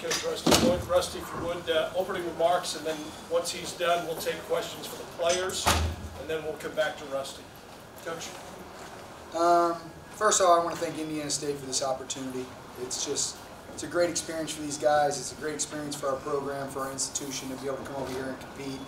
Coach Rusty Loyd. Rusty, if you would, opening remarks, and then once he's done, we'll take questions for the players, and then we'll come back to Rusty. Coach? First of all, I want to thank Indiana State for this opportunity. It's a great experience for these guys. It's a great experience for our program, for our institution, to be able to come over here and compete.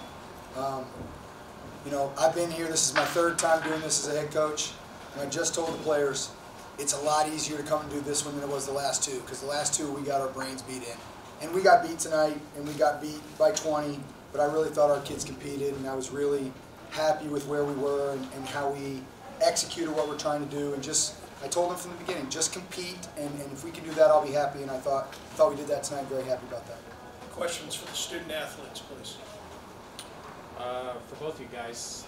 You know, I've been here. This is my third time doing this as a head coach, and I just told the players it's a lot easier to come and do this one than it was the last two, because the last two we got our brains beat in. And we got beat tonight, and we got beat by 20, but I really thought our kids competed, and I was really happy with where we were and how we executed what we're trying to do. And just, I told them from the beginning, just compete, and if we can do that, I'll be happy. And I thought we did that tonight. Very happy about that. Questions for the student athletes, please. For both you guys,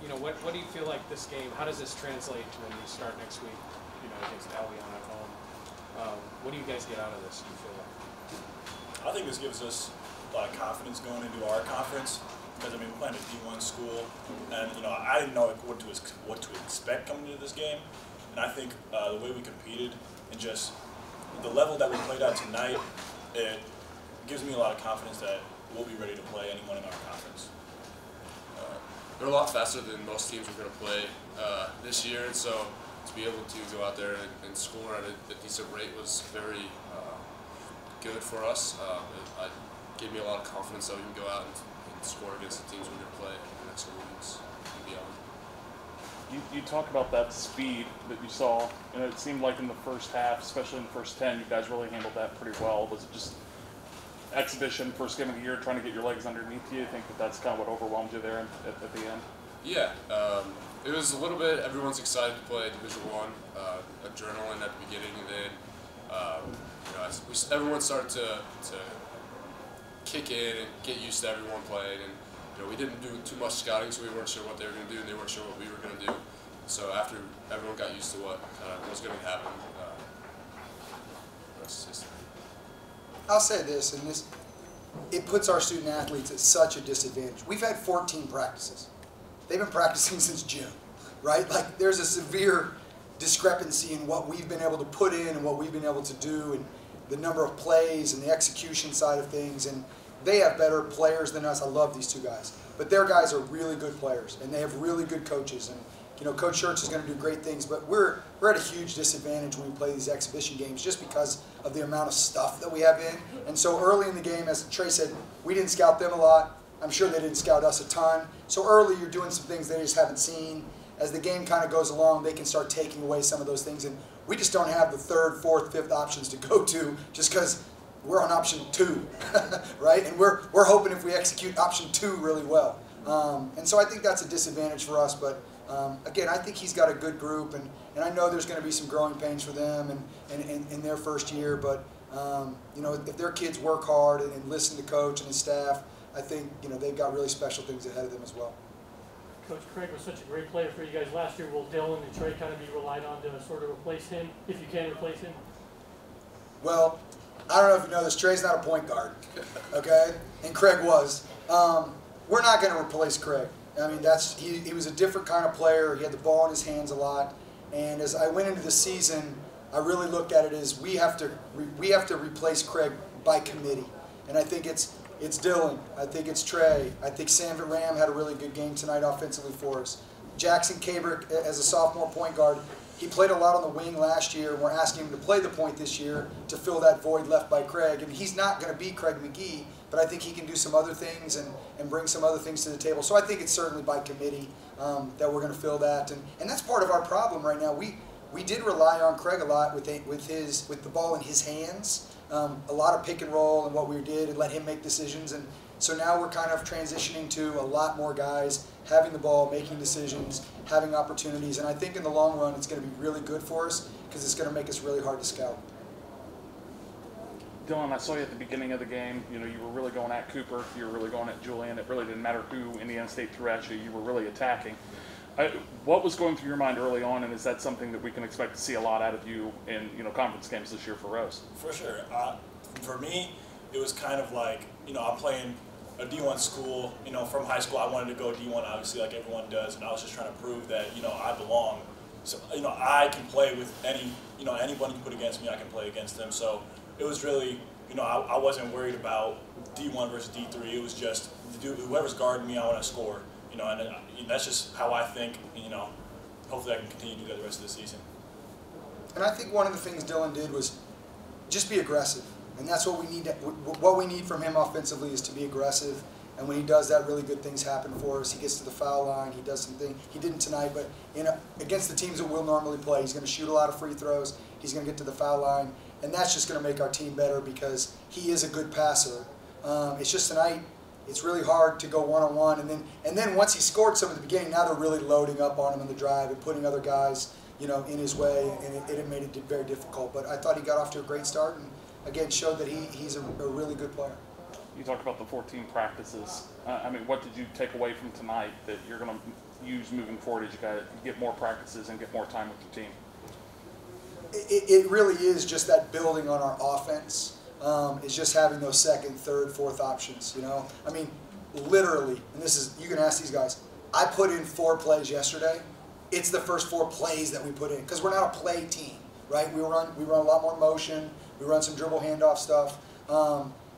you know, what do you feel like this game, how does this translate to when you start next week, you know, against Albion at home? What do you guys get out of this, do you feel like? I think this gives us a lot of confidence going into our conference, because I mean, we're playing a D1 school, and you know, I didn't know what to expect coming into this game, and I think the way we competed and just the level that we played at tonight, it gives me a lot of confidence that we'll be ready to play anyone in our conference. They're a lot faster than most teams we're going to play this year, and so to be able to go out there and score at a decent rate was very good for us. It gave me a lot of confidence that we can go out and score against the teams we're going to play in the next couple weeks and beyond. You talk about that speed that you saw, and it seemed like in the first half, especially in the first 10, you guys really handled that pretty well. Was it just exhibition, first game of the year, trying to get your legs underneath you? I think that's kind of what overwhelmed you there at the end. Yeah, it was a little bit. Everyone's excited to play Division I, adrenaline at the beginning, and then you know, as everyone started to kick in and get used to everyone playing, and you know, we didn't do too much scouting, so we weren't sure what they were going to do, and they weren't sure what we were going to do. So after everyone got used to what was going to happen, the rest is history. I'll say this, and it puts our student athletes at such a disadvantage. We've had 14 practices. They've been practicing since June, right? Like, there's a severe discrepancy in what we've been able to put in and what we've been able to do, and the number of plays and the execution side of things. And they have better players than us. I love these two guys, but their guys are really good players, and they have really good coaches. And you know, Coach Schertz is going to do great things, but we're at a huge disadvantage when we play these exhibition games just because of the amount of stuff that we have in. And so early in the game, as Trey said, we didn't scout them a lot. I'm sure they didn't scout us a ton. So early, you're doing some things they just haven't seen. As the game kind of goes along, they can start taking away some of those things. And we just don't have the third, fourth, fifth options to go to just because we're on option 2, right? And we're hoping if we execute option 2 really well. And so I think that's a disadvantage for us, but again, I think he's got a good group, and I know there's going to be some growing pains for them and in their first year, but you know, if their kids work hard and listen to Coach and his staff, I think, you know, they've got really special things ahead of them as well. Coach, Craig was such a great player for you guys last year. Will Dylan and Trey kind of be relied on to sort of replace him, if you can replace him? Well, I don't know if you know this, Trey's not a point guard, okay? And Craig was. We're not going to replace Craig. I mean, he was a different kind of player. He had the ball in his hands a lot. And as I went into the season, I really looked at it as we have to replace Craig by committee. And I think it's Dylan. I think it's Trey. I think Sanford Ram had a really good game tonight offensively for us. Jackson Cabrick, as a sophomore point guard, he played a lot on the wing last year, and we're asking him to play the point this year to fill that void left by Craig. And he's not going to be Craig McGee, but I think he can do some other things and bring some other things to the table. So I think it's certainly by committee that we're going to fill that. And that's part of our problem right now. We did rely on Craig a lot with the ball in his hands. A lot of pick and roll and what we did, and let him make decisions. And so now we're kind of transitioning to a lot more guys having the ball, making decisions, having opportunities. And I think in the long run, it's going to be really good for us because it's going to make us really hard to scout. Dylan, I saw you at the beginning of the game. You know, you were really going at Cooper. You were really going at Julian. It really didn't matter who Indiana State threw at you. You were really attacking. What was going through your mind early on, and is that something that we can expect to see a lot out of you in, you know, conference games this year for Rose? For sure. For me, it was kind of like, you know, I'm playing a D1 school. You know, from high school, I wanted to go D1, obviously, like everyone does, and I was just trying to prove that, you know, I belong. So, you know, I can play with anybody you put against me, I can play against them. So it was really you know, I wasn't worried about D1 versus D3. It was just whoever's guarding me, I want to score. You know, and that's just how I think. You know, hopefully I can continue to do that the rest of the season. And I think one of the things Dylan did was just be aggressive, and that's what we need. What we need from him offensively is to be aggressive. And when he does that, really good things happen for us. He gets to the foul line. He does something he didn't tonight, but against the teams that we'll normally play, he's going to shoot a lot of free throws. He's going to get to the foul line, and that's just going to make our team better because he is a good passer. It's just tonight, it's really hard to go one-on-one, and then once he scored some at the beginning, now they're really loading up on him in the drive and putting other guys, you know, in his way, and it made it very difficult. But I thought he got off to a great start, and again showed that he's a really good player. You talked about the 14 practices. I mean, what did you take away from tonight that you're going to use moving forward as you get more practices and get more time with your team? It really is just that building on our offense. It's just having those second, third, fourth options, you know. I mean, literally, and this is, you can ask these guys, I put in 4 plays yesterday. It's the first 4 plays that we put in because we're not a play team, right? We run a lot more motion. We run some dribble handoff stuff.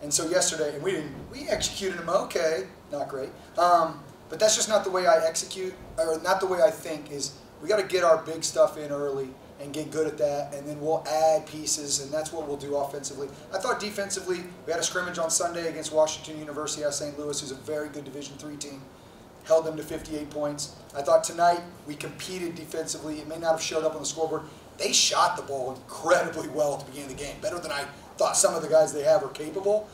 And so yesterday, and we executed them okay, not great. But that's just not the way I execute, or not the way I think. Is we got to get our big stuff in early and get good at that, and then we'll add pieces, and that's what we'll do offensively. I thought defensively, we had a scrimmage on Sunday against Washington University out of St. Louis, who's a very good Division III team. Held them to 58 points. I thought tonight we competed defensively. It may not have showed up on the scoreboard. They shot the ball incredibly well at the beginning of the game, better than I thought some of the guys they have are capable.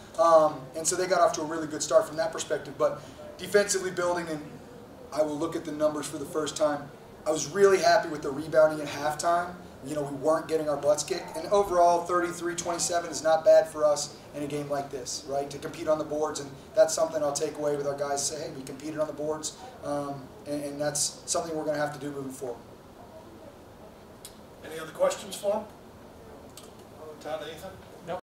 And so they got off to a really good start from that perspective. But defensively building, and I will look at the numbers for the first time, I was really happy with the rebounding at halftime. You know, we weren't getting our butts kicked. And overall, 33-27 is not bad for us in a game like this, right? To compete on the boards, and that's something I'll take away with our guys. Say, hey, we competed on the boards, and that's something we're going to have to do moving forward. Any other questions for him? Todd, anything?